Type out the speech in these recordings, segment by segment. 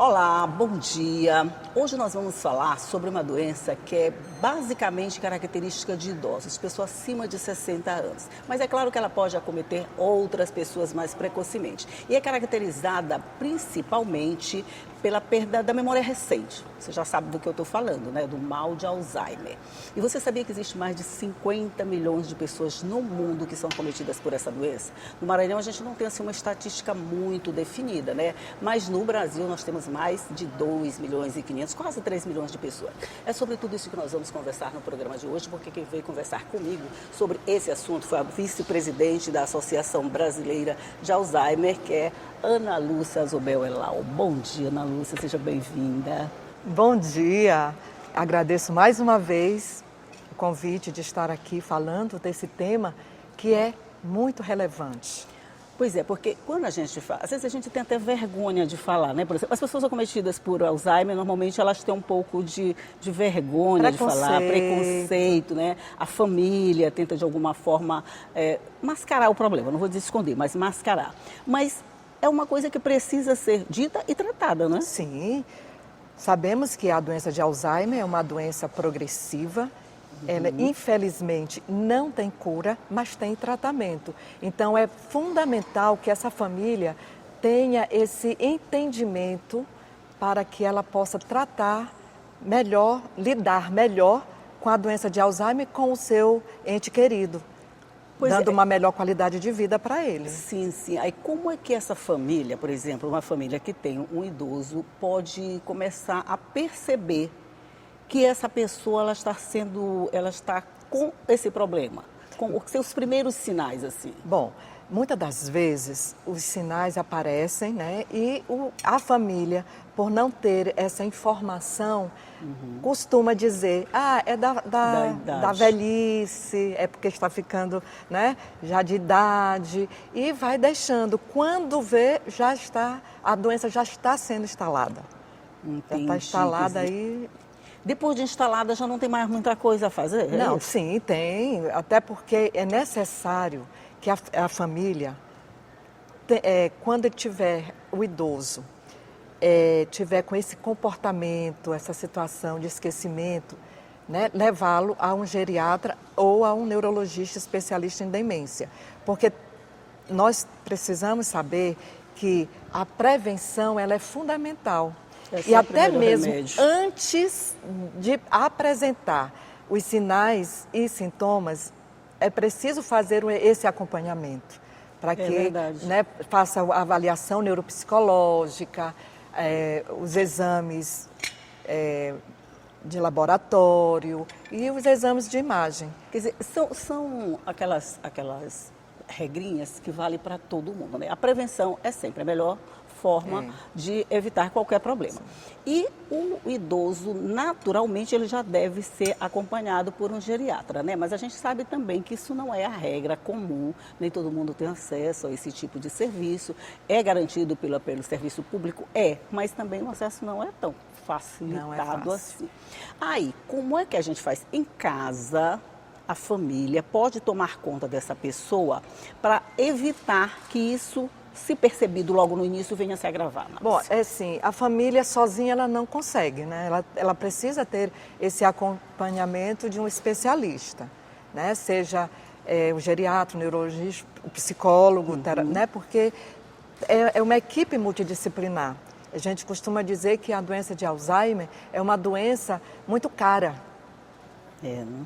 Olá, bom dia. Hoje nós vamos falar sobre uma doença que é basicamente característica de idosos, pessoas acima de 60 anos. Mas é claro que ela pode acometer outras pessoas mais precocemente. E é caracterizada principalmente pela perda da memória recente. Você já sabe do que eu estou falando, né? Do mal de Alzheimer. E você sabia que existe mais de 50 milhões de pessoas no mundo que são cometidas por essa doença? No Maranhão a gente não tem assim uma estatística muito definida, né? Mas no Brasil nós temos mais de 2 milhões e 500, quase 3 milhões de pessoas. É sobre tudo isso que nós vamos conversar no programa de hoje, porque quem veio conversar comigo sobre esse assunto foi a vice-presidente da Associação Brasileira de Alzheimer, que é Ana Lúcia Zobel Elau. Bom dia, Ana Lúcia, seja bem-vinda. Bom dia, agradeço mais uma vez o convite de estar aqui falando desse tema que é muito relevante. Pois é, porque quando a gente fala, às vezes a gente tem até vergonha de falar, né? Por exemplo, as pessoas acometidas por Alzheimer, normalmente elas têm um pouco de vergonha de falar, preconceito, né? A família tenta de alguma forma mascarar o problema, não vou dizer esconder, mas mascarar. Mas é uma coisa que precisa ser dita e tratada, né? Sim, sabemos que a doença de Alzheimer é uma doença progressiva. Ela, infelizmente, não tem cura, mas tem tratamento. Então, é fundamental que essa família tenha esse entendimento para que ela possa tratar melhor, lidar melhor com a doença de Alzheimer com o seu ente querido, dando uma melhor qualidade de vida para ele. Sim, sim. Aí como é que essa família, por exemplo, uma família que tem um idoso, pode começar a perceber que essa pessoa ela está com esse problema, com os seus primeiros sinais assim? Bom, muitas das vezes os sinais aparecem, né? E a família, por não ter essa informação, costuma dizer, é da velhice, é porque está ficando, né, já de idade, e vai deixando. Quando vê, a doença já está sendo instalada. Entendi. Já está instalada aí. Depois de instalada já não tem mais muita coisa a fazer? Não, sim, tem. Até porque é necessário que a família, quando tiver o idoso, tiver com esse comportamento, essa situação de esquecimento, né, levá-lo a um geriatra ou a um neurologista especialista em demência. Porque nós precisamos saber que a prevenção ela é fundamental. E até mesmo antes de apresentar os sinais e sintomas, é preciso fazer esse acompanhamento para que faça a avaliação neuropsicológica, os exames de laboratório e os exames de imagem. Quer dizer, são aquelas regrinhas que valem para todo mundo, né? A prevenção é sempre a melhor forma de evitar qualquer problema. E o idoso, naturalmente, ele já deve ser acompanhado por um geriatra, né? Mas a gente sabe também que isso não é a regra comum, nem todo mundo tem acesso a esse tipo de serviço. É garantido pelo serviço público? Mas também o acesso não é tão facilitado assim. Aí, como é que a gente faz em casa? A família pode tomar conta dessa pessoa para evitar que isso, se percebido logo no início, venha se agravar. Bom, assim, a família sozinha ela não consegue, né? Ela precisa ter esse acompanhamento de um especialista, né? Seja o geriatra, o neurologista, o psicólogo, né? Porque é uma equipe multidisciplinar. A gente costuma dizer que a doença de Alzheimer é uma doença muito cara.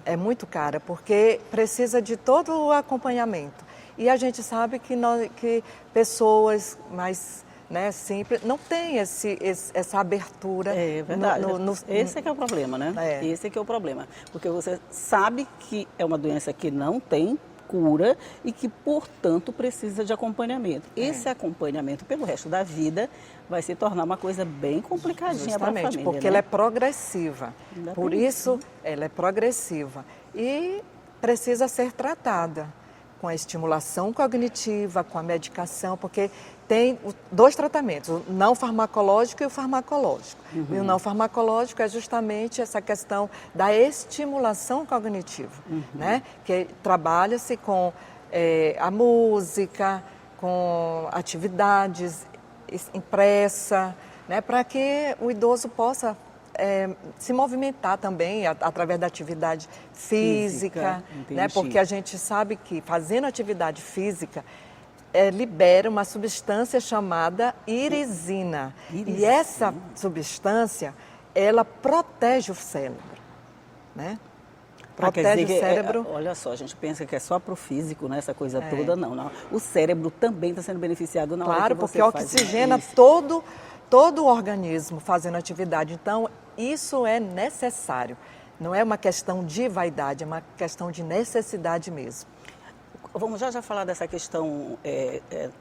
É muito cara, porque precisa de todo o acompanhamento. E a gente sabe que pessoas mais simples não têm essa abertura. É verdade. Esse é que é o problema, né? Esse é que é o problema. Porque você sabe que é uma doença que não tem cura e que, portanto, precisa de acompanhamento. Esse acompanhamento pelo resto da vida vai se tornar uma coisa bem complicadinha para a família. Justamente, porque ela é progressiva. Por isso, ela é progressiva e precisa ser tratada com a estimulação cognitiva, com a medicação, porque tem dois tratamentos, o não farmacológico e o farmacológico. E o não farmacológico é justamente essa questão da estimulação cognitiva, né? Que trabalha-se com a música, com atividades impressa, né, para que o idoso possa se movimentar também através da atividade física, né, porque a gente sabe que fazendo atividade física libera uma substância chamada irisina. E essa substância, ela protege o cérebro, né? Protege o cérebro. Olha só, a gente pensa que é só para o físico, né, essa coisa toda, não. O cérebro também está sendo beneficiado na hora que você porque oxigena todo o organismo fazendo atividade. Então, isso é necessário. Não é uma questão de vaidade, é uma questão de necessidade mesmo. Vamos já falar dessa questão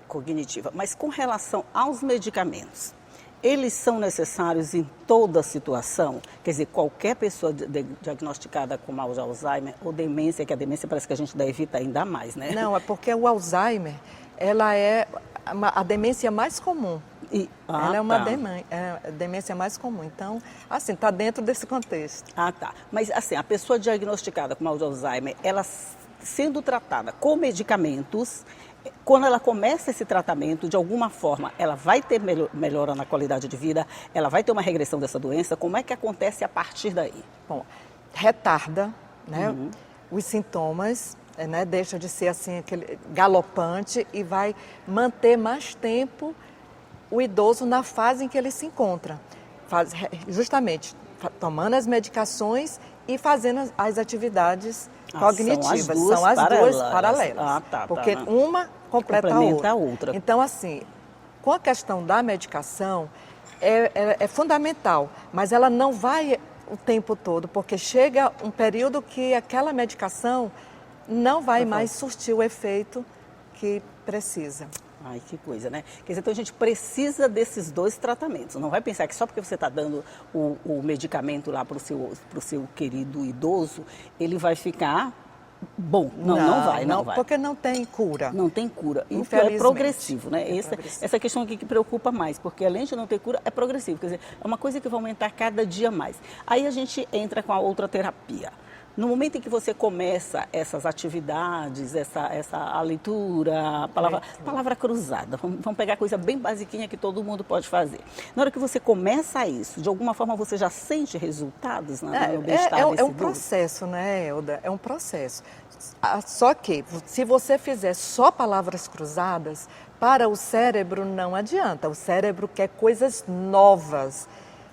cognitiva, mas com relação aos medicamentos, eles são necessários em toda situação? Quer dizer, qualquer pessoa diagnosticada com mal de Alzheimer ou demência, que a demência parece que a gente evita ainda mais, né? Não, é porque o Alzheimer, ela é a demência mais comum. Ela é uma demência mais comum. Então, assim, está dentro desse contexto. Tá. Mas, assim, a pessoa diagnosticada com mal de Alzheimer, ela sendo tratada com medicamentos, quando ela começa esse tratamento, de alguma forma, ela vai ter melhora na qualidade de vida, ela vai ter uma regressão dessa doença. Como é que acontece a partir daí? Bom, retarda, né, os sintomas, né, deixa de ser assim, aquele galopante e vai manter mais tempo o idoso na fase em que ele se encontra. Justamente tomando as medicações e fazendo as atividades cognitivas. São as duas paralelas. Porque uma completa a outra. Então, assim, com a questão da medicação, é fundamental, mas ela não vai o tempo todo, porque chega um período que aquela medicação não vai mais surtir o efeito que precisa. Ai, que coisa, né? Quer dizer, então a gente precisa desses dois tratamentos. Não vai pensar que só porque você está dando o medicamento lá para o seu querido idoso, ele vai ficar bom. Não vai. Porque não tem cura. Não tem cura. E o pior é progressivo, né? Essa questão aqui que preocupa mais, porque além de não ter cura, é progressivo. Quer dizer, é uma coisa que vai aumentar cada dia mais. Aí a gente entra com a outra terapia. No momento em que você começa essas atividades, a leitura, palavra cruzada, vamos pegar coisa bem basiquinha que todo mundo pode fazer. Na hora que você começa isso, de alguma forma você já sente resultados no bem-estar desse um processo, né, Elda? É um processo. Só que, se você fizer só palavras cruzadas, para o cérebro não adianta. O cérebro quer coisas novas,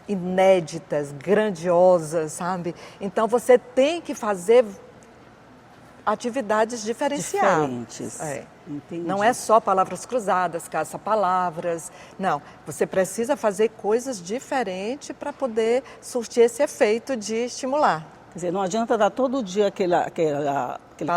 inéditas, grandiosas, sabe? Então, você tem que fazer atividades diferenciadas. Não é só palavras cruzadas, caça-palavras. Não, você precisa fazer coisas diferentes para poder surtir esse efeito de estimular. Quer dizer, não adianta dar todo dia aquele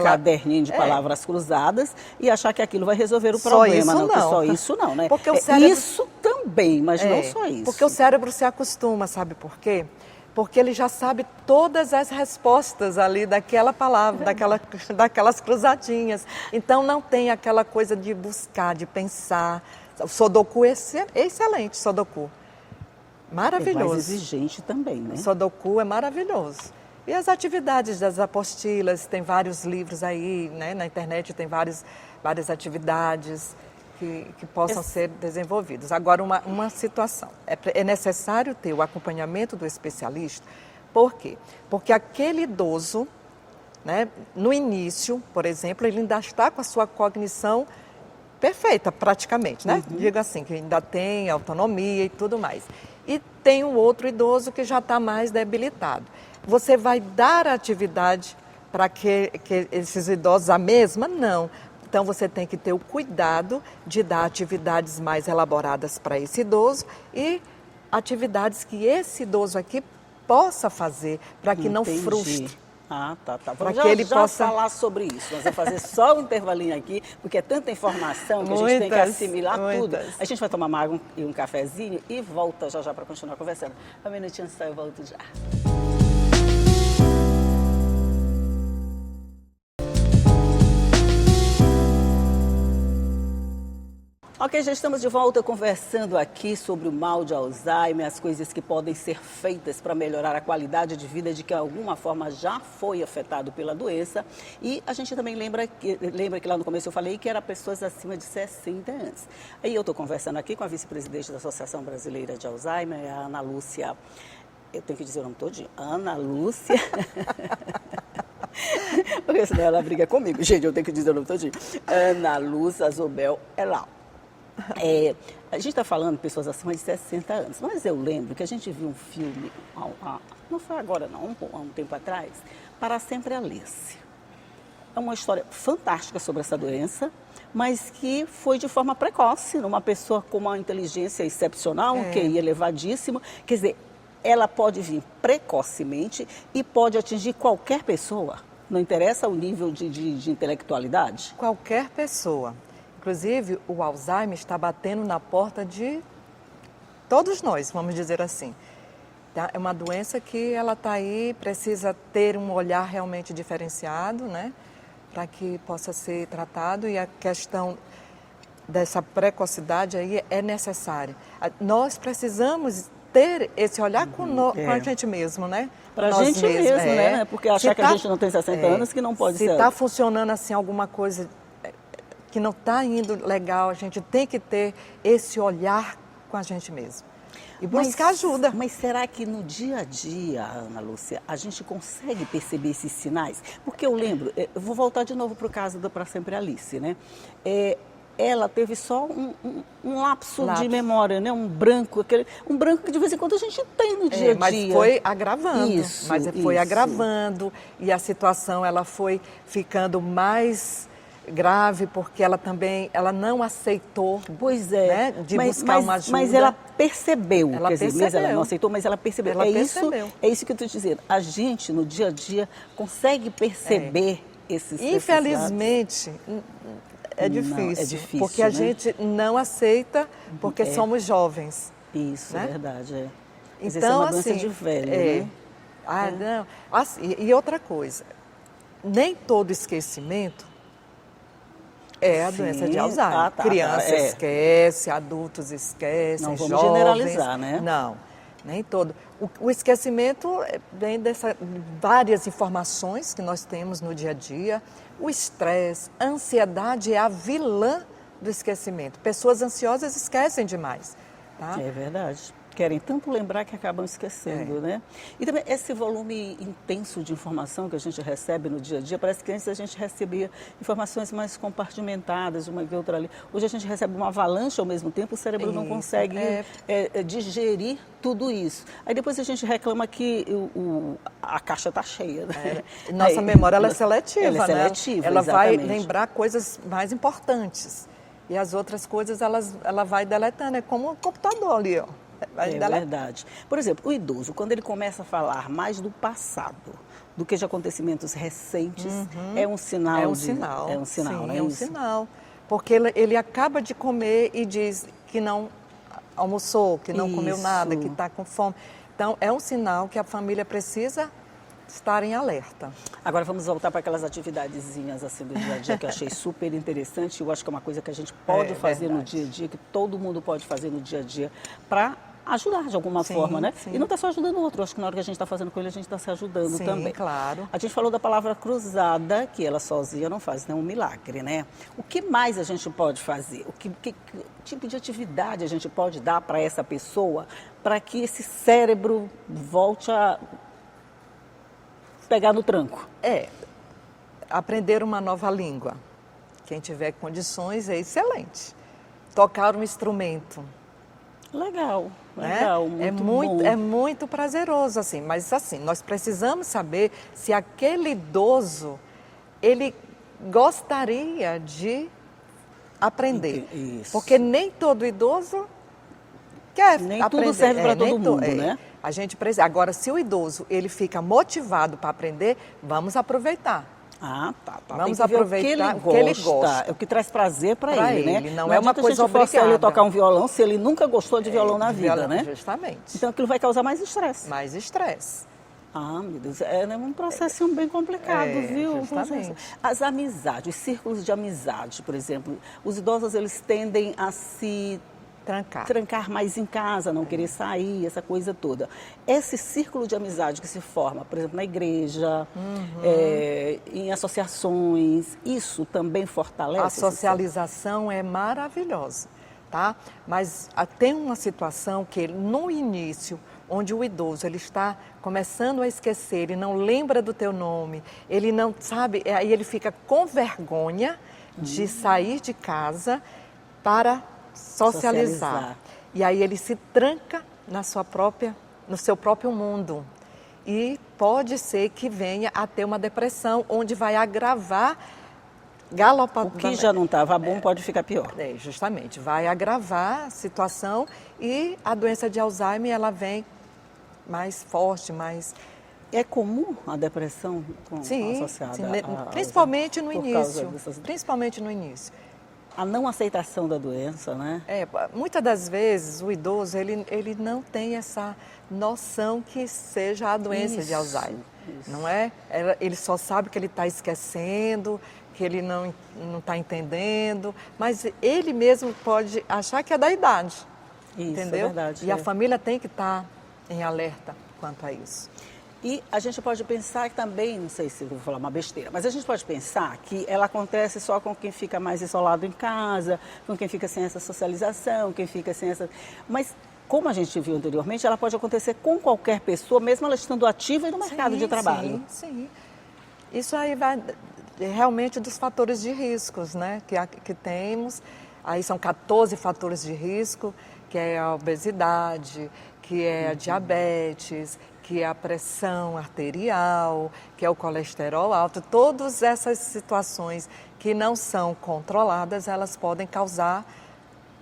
caderninho de palavras cruzadas e achar que aquilo vai resolver o problema. Só isso não, né? Porque o cérebro... Isso também, mas não só isso. Porque o cérebro se acostuma, sabe por quê? Porque ele já sabe todas as respostas ali daquela palavra, daquelas cruzadinhas. Então não tem aquela coisa de buscar, de pensar. O Sudoku é excelente, Sudoku. Maravilhoso. É mais exigente também, né? O Sudoku é maravilhoso. E as atividades das apostilas, tem vários livros aí, né? Na internet tem várias atividades que possam ser desenvolvidas. Agora, uma situação, é necessário ter o acompanhamento do especialista. Por quê? Porque aquele idoso, né, no início, por exemplo, ele ainda está com a sua cognição perfeita, praticamente, né? Digo assim, que ainda tem autonomia e tudo mais. E tem um outro idoso que já está mais debilitado. Você vai dar atividade para que esses idosos a mesma? Não. Então, você tem que ter o cuidado de dar atividades mais elaboradas para esse idoso e atividades que esse idoso aqui possa fazer para que não frustre. Tá. Vamos já falar sobre isso. Nós vamos fazer só um intervalinho aqui, porque é tanta informação que a gente tem que assimilar tudo. A gente vai tomar uma água e um cafezinho e volta já para continuar conversando. Um minutinho só, eu volto já. Ok, já estamos de volta conversando aqui sobre o mal de Alzheimer, as coisas que podem ser feitas para melhorar a qualidade de vida de quem de alguma forma já foi afetado pela doença. E a gente também lembra que lá no começo eu falei que era pessoas acima de 60 anos. Aí eu estou conversando aqui com a vice-presidente da Associação Brasileira de Alzheimer, a Ana Lúcia, eu tenho que dizer o nome todinho, Ana Lúcia... Porque senão ela briga comigo, gente, eu tenho que dizer o nome todinho. Ana Lúcia Azobel Elal. A gente está falando de pessoas acima de 60 anos, mas eu lembro que a gente viu um filme, não foi agora não, há um tempo atrás, Para Sempre Alice. É uma história fantástica sobre essa doença, mas que foi de forma precoce, numa pessoa com uma inteligência excepcional, um QI elevadíssimo, quer dizer, ela pode vir precocemente e pode atingir qualquer pessoa, não interessa o nível de intelectualidade? Qualquer pessoa. Inclusive, o Alzheimer está batendo na porta de todos nós, vamos dizer assim. Tá? É uma doença que ela está aí, precisa ter um olhar realmente diferenciado, né? Para que possa ser tratado, e a questão dessa precocidade aí é necessária. Nós precisamos ter esse olhar com a gente mesmo, né? Para a gente mesmo, né? Porque achar que a gente não tem 60 anos que não pode ser. Se está funcionando assim alguma coisa que não está indo legal, a gente tem que ter esse olhar com a gente mesmo e buscar ajuda. Mas será que no dia a dia, Ana Lúcia, a gente consegue perceber esses sinais? Porque eu lembro, eu vou voltar de novo para o caso da Para Sempre Alice, né? Ela teve só um lapso de memória, né? Um branco que de vez em quando a gente tem no dia a dia. Mas foi agravando, foi agravando, e a situação ela foi ficando mais grave, porque ela não aceitou, de buscar uma ajuda. Mas ela percebeu, mesmo ela não aceitou, mas ela percebeu. É isso que eu estou dizendo. A gente, no dia a dia, consegue perceber esses Infelizmente, é difícil, porque a gente não aceita, porque somos jovens. Isso, é verdade. Então, isso é uma doença de velho, né? Não. Assim, e outra coisa, nem todo esquecimento é a doença de Alzheimer. Criança esquece, adultos esquecem, não vamos jovens... generalizar, né? Não, nem todo. O esquecimento vem dessas várias informações que nós temos no dia a dia. O estresse, a ansiedade é a vilã do esquecimento. Pessoas ansiosas esquecem demais. Tá? É verdade. Querem tanto lembrar que acabam esquecendo, né? E também esse volume intenso de informação que a gente recebe no dia a dia, parece que antes a gente recebia informações mais compartimentadas, uma que outra ali. Hoje a gente recebe uma avalanche ao mesmo tempo, o cérebro não consegue digerir tudo isso. Aí depois a gente reclama que a caixa está cheia. Né? Nossa memória ela é seletiva, ela é seletiva, ela exatamente. Vai lembrar coisas mais importantes. E as outras coisas ela vai deletando, é como um computador ali, ó. Verdade. Por exemplo, o idoso, quando ele começa a falar mais do passado do que de acontecimentos recentes, é um sinal. É um sinal, né? É um sinal. Porque ele acaba de comer e diz que não almoçou, que não comeu nada, que está com fome. Então, é um sinal que a família precisa estar em alerta. Agora vamos voltar para aquelas atividadezinhas assim do dia a dia que eu achei super interessante. Eu acho que é uma coisa que a gente pode fazer no dia a dia, que todo mundo pode fazer no dia a dia para ajudar de alguma forma, né? Sim. E não está só ajudando o outro, acho que na hora que a gente está fazendo com ele, a gente está se ajudando também. Sim, claro. A gente falou da palavra cruzada, que ela sozinha não faz nenhum milagre, né? O que mais a gente pode fazer? Que tipo de atividade a gente pode dar para essa pessoa para que esse cérebro volte a pegar no tranco? Aprender uma nova língua. Quem tiver condições é excelente. Tocar um instrumento. Legal, muito bom. É muito prazeroso, assim, mas assim, nós precisamos saber se aquele idoso, ele gostaria de aprender. Isso. Porque nem todo idoso quer nem aprender. Tudo serve para todo mundo, né? A gente precisa. Agora, se o idoso ele fica motivado para aprender, vamos aproveitar. Tá. Vamos aproveitar o que ele gosta. É o que traz prazer para ele, né? Não é uma coisa obrigada. Se ele tocar um violão, se ele nunca gostou de violão na vida, né? Justamente. Então aquilo vai causar mais estresse. Mais estresse. Ah, meu Deus, é um processo bem complicado, viu? Justamente. As amizades, os círculos de amizade, por exemplo, os idosos eles tendem a se trancar mais em casa, não querer sair, essa coisa toda. Esse círculo de amizade que se forma, por exemplo, na igreja, em associações, isso também fortalece? A socialização é maravilhosa, tá? Mas tem uma situação que no início, onde o idoso ele está começando a esquecer, ele não lembra do teu nome, ele não sabe, aí ele fica com vergonha de sair de casa para socializar. E aí ele se tranca no seu próprio mundo. E pode ser que venha a ter uma depressão, onde vai agravar O que já não estava bom pode ficar pior. Justamente, vai agravar a situação e a doença de Alzheimer ela vem mais forte, mais... É comum a depressão associada principalmente no início. Dessas... Principalmente no início. A não aceitação da doença, né? Muitas das vezes o idoso ele não tem essa noção que seja a doença de Alzheimer, não é? Ele só sabe que ele está esquecendo, que ele não está entendendo, mas ele mesmo pode achar que é da idade, entendeu? É verdade. E a família tem que estar em alerta quanto a isso. E a gente pode pensar que também, não sei se eu vou falar uma besteira, mas a gente pode pensar que ela acontece só com quem fica mais isolado em casa, com quem fica sem essa socialização, quem fica sem essa... Mas, como a gente viu anteriormente, ela pode acontecer com qualquer pessoa, mesmo ela estando ativa e no mercado de trabalho. Sim. Isso aí vai realmente dos fatores de riscos, né, que temos. Aí são 14 fatores de risco, que é a obesidade, que é a diabetes, que é a pressão arterial, que é o colesterol alto. Todas essas situações que não são controladas, elas podem causar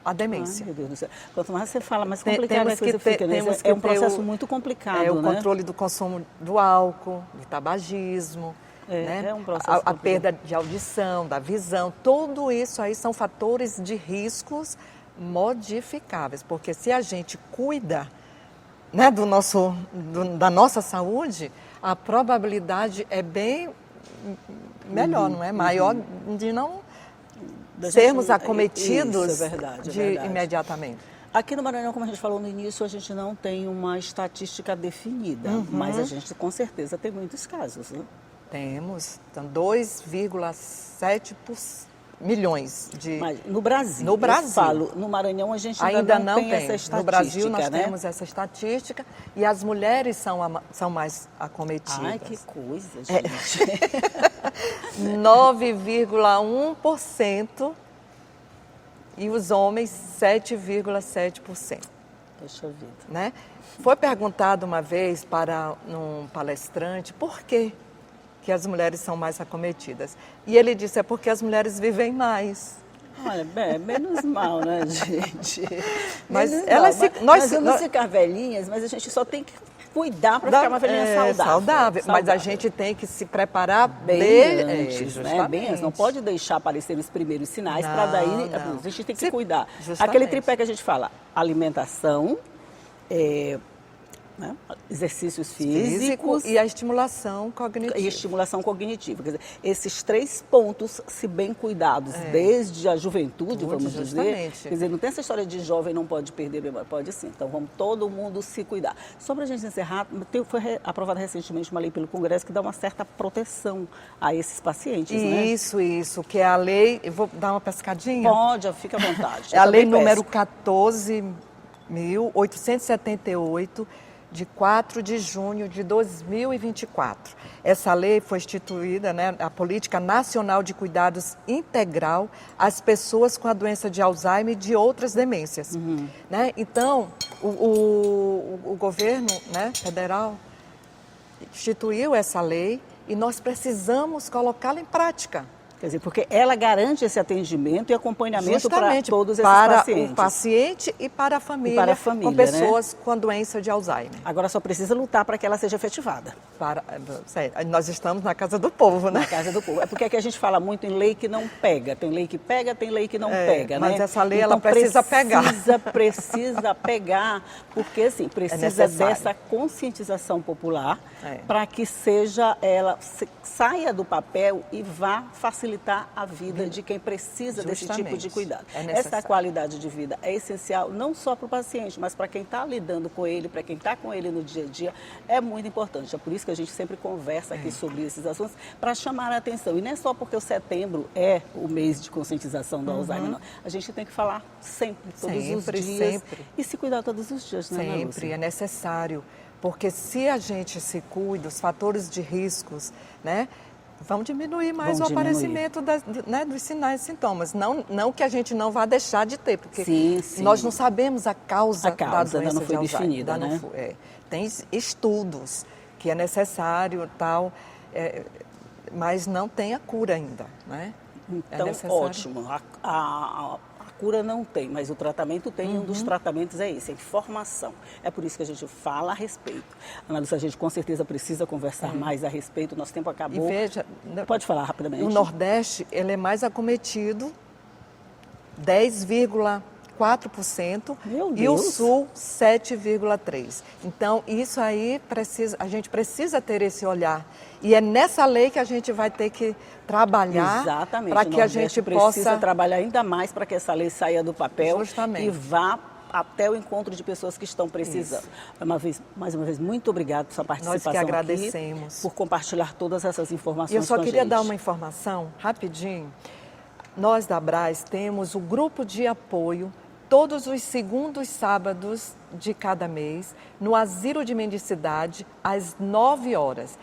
a demência. Ai, meu Deus do céu. Quanto mais você fala, mais complicada a coisa fica. É um processo muito complicado, o controle do consumo do álcool, do tabagismo, né? É um processo a perda de audição, da visão, tudo isso aí são fatores de riscos modificáveis, porque se a gente cuida, né, da nossa saúde, a probabilidade é bem melhor, não é? Maior de não sermos acometidos isso, é verdade. Imediatamente. Aqui no Maranhão, como a gente falou no início, a gente não tem uma estatística definida, mas a gente com certeza tem muitos casos, né? Temos, então 2,7 milhões de... Mas no Brasil, no Brasil. Eu falo, no Maranhão a gente ainda não tem essa estatística. No Brasil nós temos essa estatística e as mulheres são mais acometidas. Ai, que coisa, gente. 9,1% e os homens 7,7%. Deixa eu ver. Né? Foi perguntado uma vez para um palestrante por que as mulheres são mais acometidas. E ele disse, é porque as mulheres vivem mais. Olha, menos mal, né, gente? Mas nós vamos ficar velhinhas, mas a gente só tem que cuidar para ficar uma velhinha saudável. Mas a gente tem que se preparar bem antes, né? Bem antes. Não pode deixar aparecer os primeiros sinais para daí... A gente tem que cuidar. Justamente. Aquele tripé que a gente fala, alimentação... né? Exercícios físicos e a estimulação cognitiva. Quer dizer, esses 3 pontos, se bem cuidados desde a juventude, vamos dizer. Quer dizer, não tem essa história de jovem não pode perder memória, pode sim. Então vamos todo mundo se cuidar. Só para a gente encerrar, foi aprovada recentemente uma lei pelo Congresso que dá uma certa proteção a esses pacientes, né? Isso, que é a lei, eu vou dar uma pescadinha? Pode, fica à vontade. É a lei número 14.878, de 4 de junho de 2024. Essa lei foi instituída, né, a Política Nacional de Cuidados Integral às pessoas com a doença de Alzheimer e de outras demências. Né? Então, o governo, né, federal instituiu essa lei e nós precisamos colocá-la em prática. Quer dizer, porque ela garante esse atendimento e acompanhamento para Justamente todos esses para pacientes. o paciente e para a família, para a família, com pessoas com doença de Alzheimer. Agora só precisa lutar para que ela seja efetivada. Nós estamos na casa do povo, né? Na casa do povo. É porque aqui a gente fala muito em lei que não pega. Tem lei que pega, tem lei que não pega, né? Mas essa lei, então, ela precisa pegar. Precisa pegar, porque assim, precisa dessa conscientização popular para que ela saia do papel e vá facilitar a vida de quem precisa desse tipo de cuidado. Essa qualidade de vida é essencial não só para o paciente, mas para quem está lidando com ele, para quem está com ele no dia a dia, é muito importante. É por isso que a gente sempre conversa aqui sobre esses assuntos, para chamar a atenção. E não é só porque o setembro é o mês de conscientização do Alzheimer, não. A gente tem que falar sempre, todos os dias. E se cuidar todos os dias, né, Ana Lúcia? Sempre, é necessário. Porque se a gente se cuida, os fatores de riscos, né, vão diminuir mais o aparecimento dos sinais e sintomas. Não que a gente não vá deixar de ter, porque nós não sabemos a causa da doença ainda não foi de Alzheimer. Definida, né? Tem estudos que é necessário, mas não tem a cura ainda, né? Então, ótimo. A cura não tem, mas o tratamento tem. Um dos tratamentos é esse, a informação. É por isso que a gente fala a respeito. Ana Lúcia, a gente com certeza precisa conversar mais a respeito. Nosso tempo acabou. E veja, pode falar rapidamente. No Nordeste, ele é mais acometido, 10,4%, e o Sul, 7,3%. Então, isso aí, a gente precisa ter esse olhar. E é nessa lei que a gente vai ter que trabalhar para que a gente precisa trabalhar ainda mais para que essa lei saia do papel. Justamente. E vá até o encontro de pessoas que estão precisando. Mais uma vez, muito obrigada por sua participação. Nós que agradecemos. Aqui, por compartilhar todas essas informações. E eu só queria dar uma informação, rapidinho. Nós da Abraz temos o grupo de apoio todos os segundos sábados de cada mês, no Asilo de Mendicidade, às 9 horas.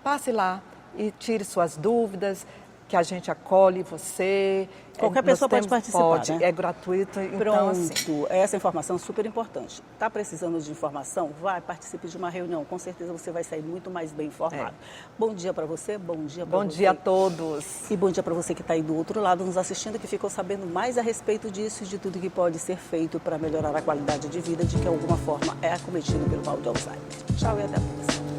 Passe lá e tire suas dúvidas, que a gente acolhe você. Qualquer pessoa pode participar, pode, né? É gratuito. Pronto, então, assim, essa informação é super importante. Está precisando de informação? Vai, participe de uma reunião. Com certeza você vai sair muito mais bem informado. Bom dia para você, bom dia para você. Bom dia a todos. E bom dia para você que está aí do outro lado nos assistindo, que ficou sabendo mais a respeito disso e de tudo que pode ser feito para melhorar a qualidade de vida de que, de alguma forma, é acometido pelo mal de Alzheimer. Tchau e até a próxima.